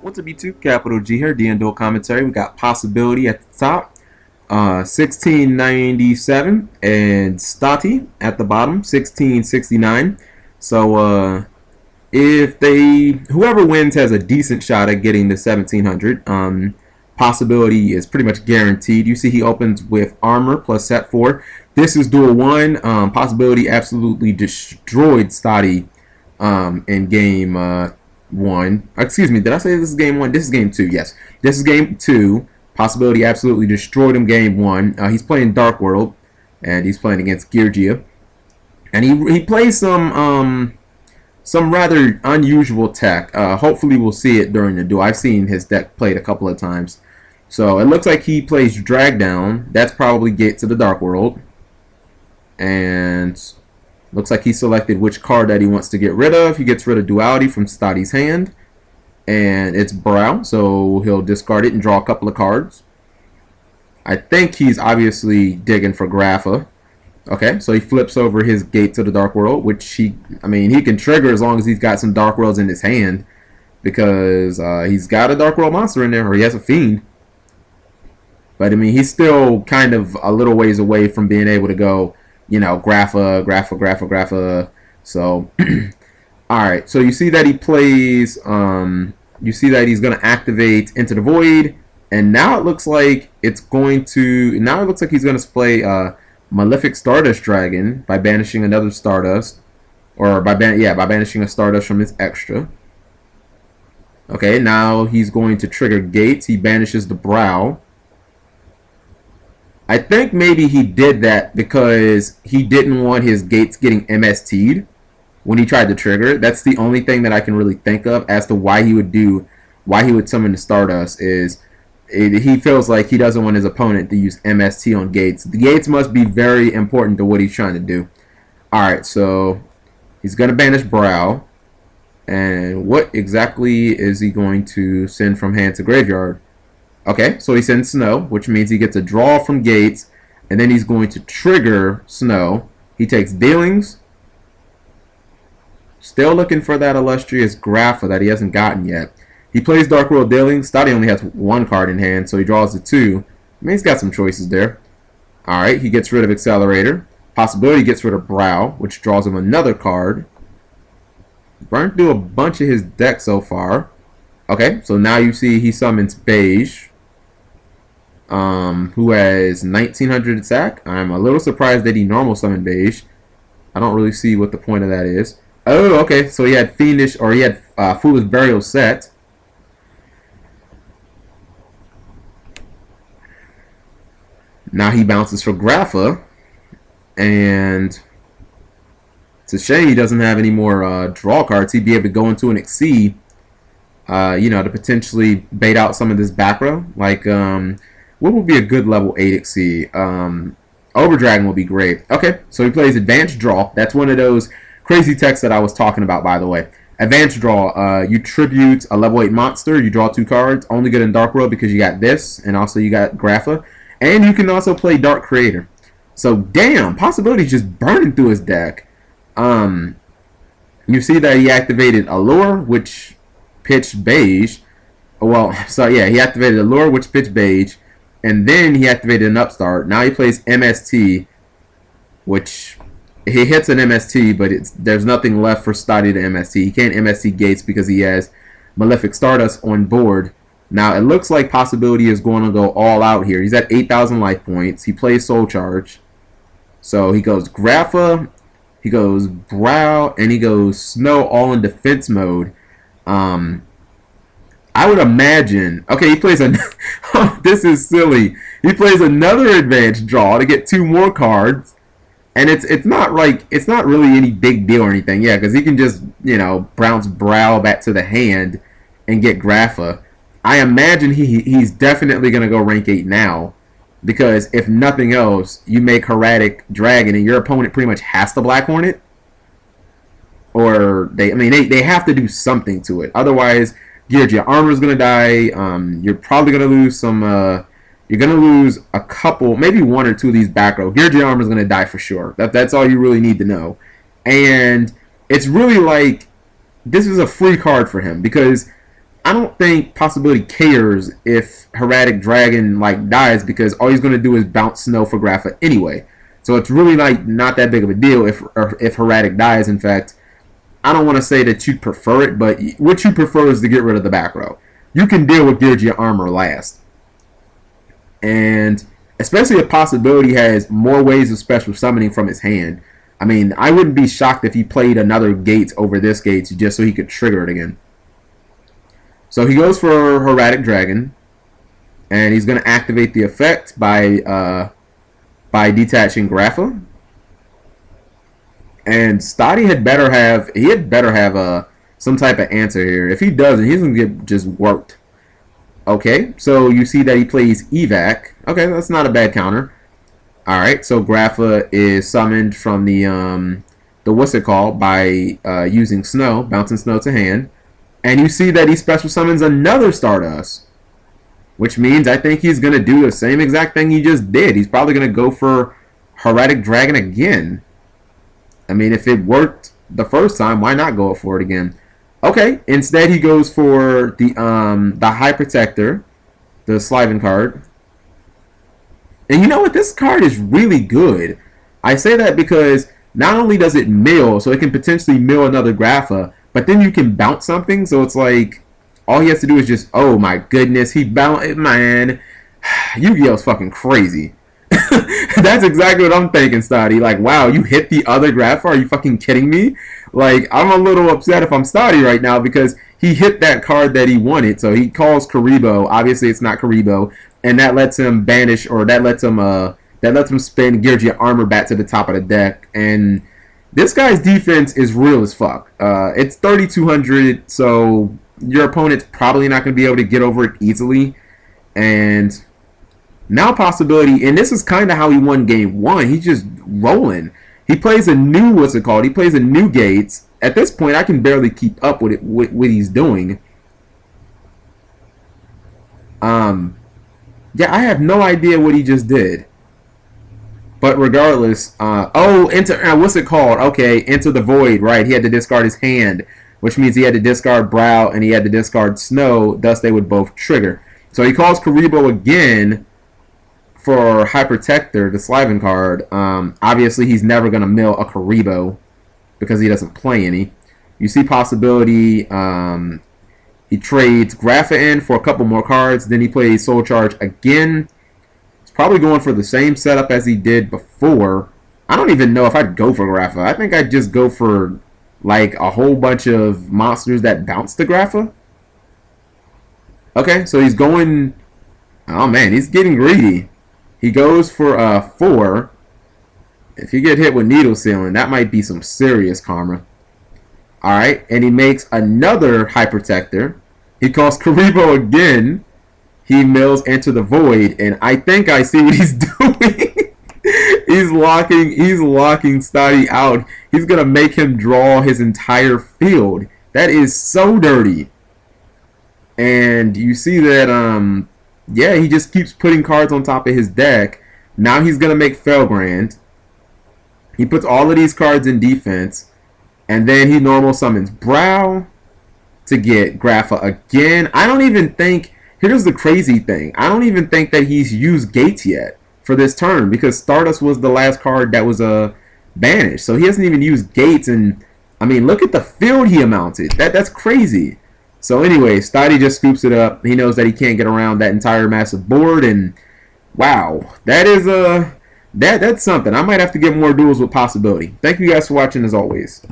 What's up, YouTube? Capital G here, DN Duel commentary. We got Possibility at the top, 1697, and Stati at the bottom, 1669. So if whoever wins has a decent shot at getting the 1700. Possibility is pretty much guaranteed. You see he opens with armor plus set 4. This is Duel 1. Possibility absolutely destroyed Stati in game 1. Excuse me, did I say this is game 1? This is game 2, yes. This is game 2. Possibility absolutely destroyed him game 1. He's playing Dark World, and he's playing against Geargia. And he plays some rather unusual tech. Hopefully we'll see it during the duel. I've seen his deck played a couple of times. So it looks like he plays Drag Down. That's probably Gate to the Dark World. And looks like he selected which card that he wants to get rid of. He gets rid of Duality from Stati's hand. And it's Brow, so he'll discard it and draw a couple of cards. I think he's obviously digging for Graffa. Okay, so he flips over his Gate to the Dark World, which he can trigger as long as he's got some Dark Worlds in his hand. Because he's got a Dark World monster in there, or he has a Fiend. But, he's still kind of a little ways away from being able to go, Graffa. So, alright, so you see that he plays, you see that he's going to activate Into the Void. And now it looks like he's going to play Malefic Stardust Dragon by banishing another Stardust. Or by banishing a Stardust from his extra. Okay, now he's going to trigger Gates. He banishes the Brow. I think maybe he did that because he didn't want his Gates getting MST'd when he tried to trigger. That's the only thing that I can really think of as to why he would summon the Stardust is he feels like he doesn't want his opponent to use MST on Gates. The Gates must be very important to what he's trying to do. Alright, so he's going to banish Brow. And what exactly is he going to send from hand to graveyard? Okay, so he sends Snow, which means he gets a draw from Gates, and then he's going to trigger Snow. He takes Dealings. Still looking for that illustrious Graffa that he hasn't gotten yet. He plays Dark World Dealings. Stati only has one card in hand, so he draws the 2. He's got some choices there. Alright, he gets rid of Accelerator. Possibility gets rid of Brow, which draws him another card. Burned through a bunch of his deck so far. Okay, so now you see he summons Beige, who has 1900 attack. I'm a little surprised that he normal summoned Beige. I don't really see what the point of that is. Oh, okay, so he had Foolish Burial set. Now he bounces for Graffa, and it's a shame he doesn't have any more draw cards. He'd be able to go into an Exceed, to potentially bait out some of this back row. Like, what would be a good level 8 Exceed? Overdragon will be great. Okay, so he plays Advanced Draw. That's one of those crazy techs that I was talking about, by the way. Advanced Draw, you tribute a level 8 monster, you draw 2 cards, only good in Dark World because you got this, and also you got Graffa. And you can also play Dark Creator. So, damn, Possibility's just burning through his deck. You see that he activated Allure, which pitched Beige. Well, so yeah, he activated Allure, which pitched Beige. And then he activated an Upstart. Now he plays MST, which he hits an MST, but there's nothing left for Stati to MST. He can't MST Gates because he has Malefic Stardust on board. Now it looks like Possibility is going to go all out here. He's at 8,000 life points. He plays Soul Charge. So he goes Graffa, he goes Brow, and he goes Snow all in defense mode. I would imagine. Okay, he plays oh, this is silly. He plays another Advanced Draw to get 2 more cards, and it's not really any big deal or anything. Yeah, because he can just bounce Brow back to the hand and get Graffa. I imagine he's definitely gonna go rank 8 now, because if nothing else, you make Heretic Dragon and your opponent pretty much has to Black Hornet, or they have to do something to it. Otherwise, Geargia armor is gonna die. You're probably gonna lose some. You're gonna lose a couple, maybe 1 or 2 of these back row. Geargia armor is gonna die for sure. That's all you really need to know. And it's really like this is a free card for him because I don't think Possibility cares if Hermetic Dragon like dies, because all he's gonna do is bounce Snow for Graffa anyway. So it's really like not that big of a deal if Hermetic dies. In fact, I don't want to say that you'd prefer it, but what you prefer is to get rid of the back row. You can deal with Geargia armor last, and especially if Possibility has more ways of special summoning from his hand. I mean, I wouldn't be shocked if he played another Gates over this Gates just so he could trigger it again. So he goes for Hermetic Dragon, and he's going to activate the effect by detaching Graffa. And Stotty had better have some type of answer here. If he doesn't, he's going to get just worked. Okay, so you see that he plays Evac. Okay, that's not a bad counter. All right, so Graffa is summoned from the what's it called by using Snow, bouncing Snow to hand. And you see that he special summons another Stardust, which means I think he's going to do the same exact thing he just did. He's probably going to go for Hermetic Dragon again. I mean, if it worked the first time, why not go for it again? Okay, instead he goes for the High Protector, the Sliven card. And you know what? This card is really good. I say that because not only does it mill, so it can potentially mill another Graffa, but then you can bounce something, so it's like all he has to do is just, oh my goodness, he bounced, man. Yu-Gi-Oh's fucking crazy. That's exactly what I'm thinking, Stotty. Like, wow, you hit the other Graffa? Are you fucking kidding me? Like, I'm a little upset if I'm Stotty right now because he hit that card that he wanted. So he calls Karibo. Obviously, it's not Karibo, and that lets him banish, or that lets him spin Geargia armor back to the top of the deck. And this guy's defense is real as fuck. It's 3,200, so your opponent's probably not going to be able to get over it easily. And now Possibility, and this is kind of how he won game one. He's just rolling. He plays a new, what's it called? He plays a new Gates. At this point, I can barely keep up with it, what he's doing. Yeah, I have no idea what he just did. But regardless, what's it called? Okay, Enter the Void, right? He had to discard his hand, which means he had to discard Brow and he had to discard Snow, thus they would both trigger. So he calls Karibo again for High Protector, the Sliven card. Obviously, he's never going to mill a Karibo because he doesn't play any. You see Possibility, he trades Graffa in for a couple more cards, then he plays Soul Charge again. Probably going for the same setup as he did before. I don't even know if I'd go for Graffa. I think I'd just go for like a whole bunch of monsters that bounce the Graffa. Okay, so he's going... Oh man, he's getting greedy. He goes for 4. If you get hit with Needle Sealing, that might be some serious karma. Alright, and he makes another High Protector. He calls Karibo again. He mills Enter the Void, and I think I see what he's doing. he's locking Stotty out. He's gonna make him draw his entire field. That is so dirty. And you see that yeah, he just keeps putting cards on top of his deck. Now he's gonna make Felgrand. He puts all of these cards in defense, and then he normal summons Brow to get Graffa again. I don't even think... Here's the crazy thing. I don't even think that he's used Gates yet for this turn because Stardust was the last card that was banished. So he hasn't even used Gates, and I mean, look at the field he amounted. That's crazy. So anyway, Stotty just scoops it up. He knows that he can't get around that entire massive board, and wow, that is that's something. I might have to get more duels with Possibility. Thank you guys for watching as always.